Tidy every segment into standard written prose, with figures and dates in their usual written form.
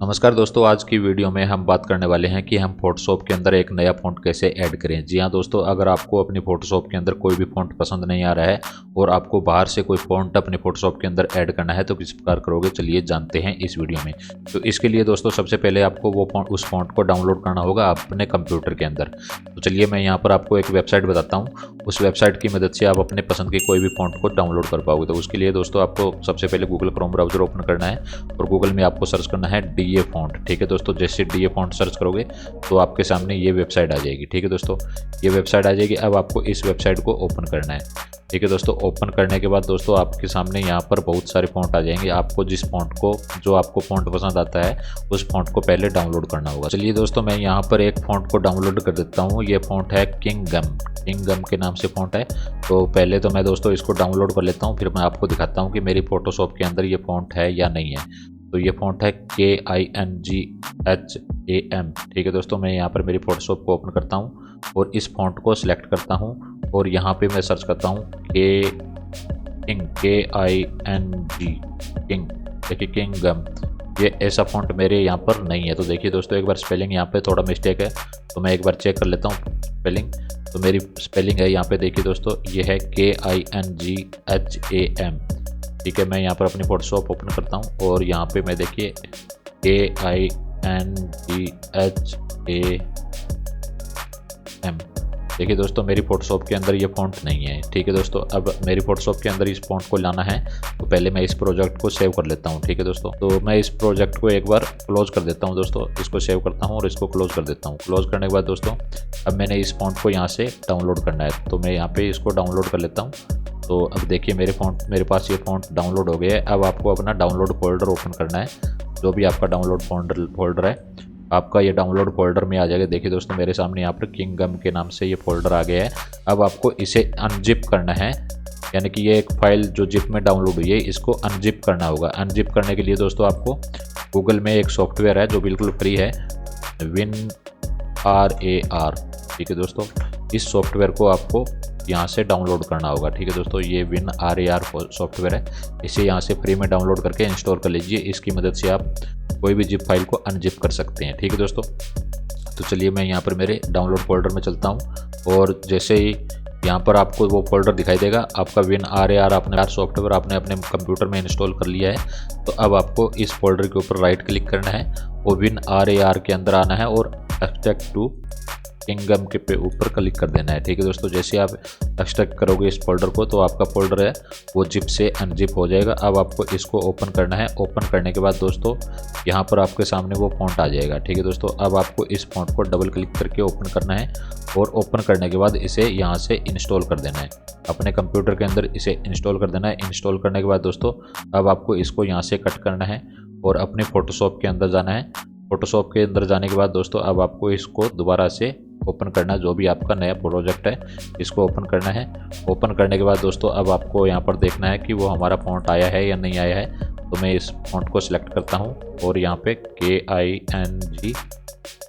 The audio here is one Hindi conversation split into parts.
नमस्कार दोस्तों, आज की वीडियो में हम बात करने वाले हैं कि हम फोटोशॉप के अंदर एक नया फ़ॉन्ट कैसे ऐड करें। जी हाँ दोस्तों, अगर आपको अपनी फोटोशॉप के अंदर कोई भी फ़ॉन्ट पसंद नहीं आ रहा है और आपको बाहर से कोई फ़ॉन्ट अपने फोटोशॉप के अंदर ऐड करना है तो किस प्रकार करोगे, चलिए जानते हैं इस वीडियो में। तो इसके लिए दोस्तों सबसे पहले आपको उस फ़ॉन्ट को डाउनलोड करना होगा अपने कंप्यूटर के अंदर। तो चलिए मैं यहाँ पर आपको एक वेबसाइट बताता हूँ, उस वेबसाइट की मदद से आप अपने पसंद की कोई भी फ़ॉन्ट को डाउनलोड कर पाओगे। तो उसके लिए दोस्तों आपको सबसे पहले गूगल क्रोम ब्राउज़र ओपन करना है और गूगल में आपको सर्च करना है DA फ़ॉन्ट। ठीक है दोस्तों, जैसे DA फ़ॉन्ट सर्च करोगे तो आपके सामने ये वेबसाइट आ जाएगी। ठीक है दोस्तों, ये वेबसाइट आ जाएगी। अब आपको इस वेबसाइट को ओपन करना है। ठीक है दोस्तों, ओपन करने के बाद दोस्तों आपके सामने यहाँ पर बहुत सारे फ़ॉन्ट आ जाएंगे। आपको जो आपको फ़ॉन्ट पसंद आता है उस फ़ॉन्ट को पहले डाउनलोड करना होगा। चलिए दोस्तों, मैं यहाँ पर एक फ़ॉन्ट को डाउनलोड कर देता हूँ। ये फ़ॉन्ट है किंगडम के नाम से फ़ॉन्ट है। तो पहले तो मैं दोस्तों इसको डाउनलोड कर लेता हूँ, फिर मैं आपको दिखाता हूँ कि मेरी फोटोशॉप के अंदर ये फ़ॉन्ट है या नहीं है। तो ये फ़ॉन्ट है KINGHAM। ठीक है दोस्तों, मैं यहाँ पर मेरी फोटोशॉप को ओपन करता हूँ और इस फ़ॉन्ट को सिलेक्ट करता हूँ और यहाँ पे मैं सर्च करता हूँ KING। देखिए किंगडम, ये ऐसा फ़ॉन्ट मेरे यहाँ पर नहीं है। तो देखिए दोस्तों, एक बार स्पेलिंग यहाँ पे थोड़ा मिस्टेक है, तो मैं एक बार चेक कर लेता हूँ स्पेलिंग। तो मेरी स्पेलिंग है यहाँ पे, देखिए दोस्तों, ये है KINGHAM। ठीक है, मैं यहाँ पर अपनी फोटोशॉप ओपन करता हूँ और यहाँ पे मैं देखिए KINGHAM। देखिए दोस्तों, मेरी फोटोशॉप के अंदर ये फ़ॉन्ट नहीं है। ठीक है दोस्तों, अब मेरी फोटोशॉप के अंदर इस फ़ॉन्ट को लाना है तो पहले मैं इस प्रोजेक्ट को सेव कर लेता हूँ। ठीक है दोस्तों, तो मैं इस प्रोजेक्ट को एक बार क्लोज कर देता हूँ दोस्तों। इसको सेव करता हूँ और इसको क्लोज कर देता हूँ। क्लोज करने के बाद दोस्तों अब मैंने इस फ़ॉन्ट को यहाँ से डाउनलोड करना है, तो मैं यहाँ पे इसको डाउनलोड कर लेता हूँ। तो अब देखिए मेरे पास ये फ़ॉन्ट डाउनलोड हो गया है। अब आपको अपना डाउनलोड फोल्डर ओपन करना है, जो भी आपका डाउनलोड फोल्डर है आपका ये डाउनलोड फोल्डर में आ जाएगा। देखिए दोस्तों, मेरे सामने यहाँ पर किंगडम के नाम से ये फोल्डर आ गया है। अब आपको इसे अनजिप करना है, यानी कि ये एक फाइल जो जिप में डाउनलोड हुई है इसको अनजिप करना होगा। अनजिप करने के लिए दोस्तों आपको गूगल में एक सॉफ्टवेयर है जो बिल्कुल फ्री है, WinRAR। ठीक है दोस्तों, इस सॉफ्टवेयर को आपको यहाँ से डाउनलोड करना होगा। ठीक है दोस्तों, ये WinRAR सॉफ्टवेयर है, इसे यहाँ से फ्री में डाउनलोड करके इंस्टॉल कर लीजिए। इसकी मदद से आप कोई भी जिप फाइल को अनजिप कर सकते हैं। ठीक है दोस्तों, तो चलिए मैं यहाँ पर मेरे डाउनलोड फोल्डर में चलता हूँ और जैसे ही यहाँ पर आपको वो फोल्डर दिखाई देगा, आपका WinRAR आपने सॉफ्टवेयर आपने अपने कंप्यूटर में इंस्टॉल कर लिया है। तो अब आपको इस फोल्डर के ऊपर राइट क्लिक करना है और WinRAR के अंदर आना है और एक्सट्रैक्ट टू किंगडम के पे ऊपर क्लिक कर देना है। ठीक है दोस्तों, जैसे आप एक्सट्रैक्ट करोगे इस फोल्डर को तो आपका फोल्डर है वो जिप से अनजिप हो जाएगा। अब आपको इसको ओपन करना है। ओपन करने के बाद दोस्तों यहाँ पर आपके सामने वो फ़ॉन्ट आ जाएगा। ठीक है दोस्तों, अब आपको इस फ़ॉन्ट को डबल क्लिक करके ओपन करना है और ओपन करने के बाद इसे यहाँ से इंस्टॉल कर देना है। अपने कंप्यूटर के अंदर इसे इंस्टॉल कर देना है। इंस्टॉल करने के बाद दोस्तों अब आपको इसको यहाँ से कट करना है और अपने फोटोशॉप के अंदर जाना है। फोटोशॉप के अंदर जाने के बाद दोस्तों अब आपको इसको दोबारा से ओपन करना है, जो भी आपका नया प्रोजेक्ट है इसको ओपन करना है। ओपन करने के बाद दोस्तों अब आपको यहाँ पर देखना है कि वो हमारा फ़ॉन्ट आया है या नहीं आया है। तो मैं इस फ़ॉन्ट को सिलेक्ट करता हूँ और यहाँ पे KING,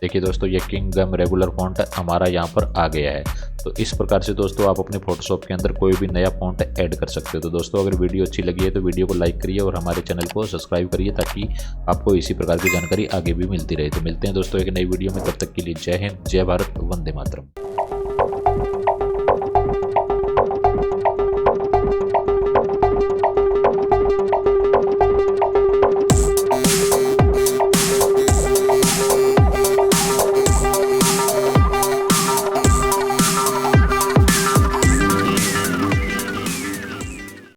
देखिए दोस्तों, ये किंगडम रेगुलर फ़ॉन्ट हमारा यहाँ पर आ गया है। तो इस प्रकार से दोस्तों आप अपने फोटोशॉप के अंदर कोई भी नया फ़ॉन्ट ऐड कर सकते हो। तो दोस्तों अगर वीडियो अच्छी लगी है तो वीडियो को लाइक करिए और हमारे चैनल को सब्सक्राइब करिए ताकि आपको इसी प्रकार की जानकारी आगे भी मिलती रहे। तो मिलते हैं दोस्तों एक नई वीडियो में, तब तक के लिए जय हिंद, जय भारत, वंदे मातरम।